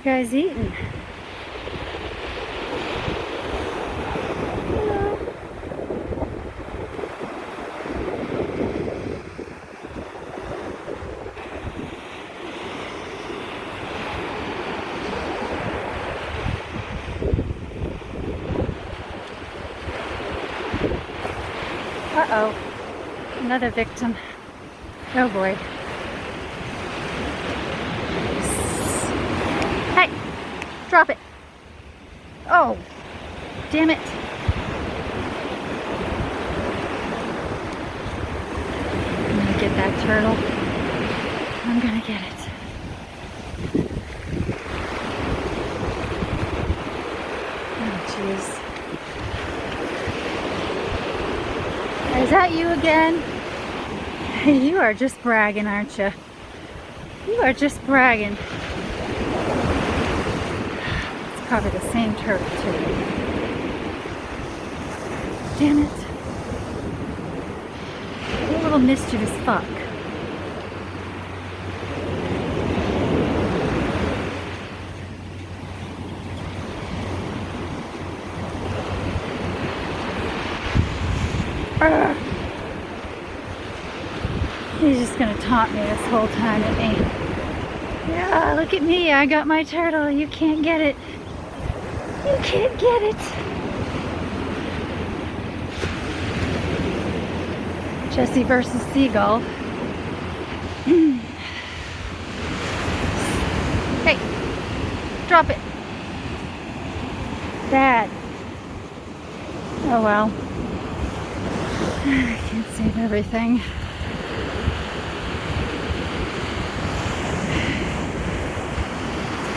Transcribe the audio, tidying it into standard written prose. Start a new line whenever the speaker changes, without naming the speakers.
you guys eating? Uh-oh, another victim. Oh boy. Hey, drop it. Oh, damn it. I'm gonna get that turtle. I'm gonna get it. Oh, jeez. Is that you again? You are just bragging, aren't you? You are just bragging. It's probably the same turtle, too. Damn it. You're a little mischievous fuck. Arrgh. He's just gonna taunt me this whole time at me. Yeah, look at me, I got my turtle. You can't get it. You can't get it. Jesse versus Seagull. Hey, drop it. Bad. Oh well. I can't save everything.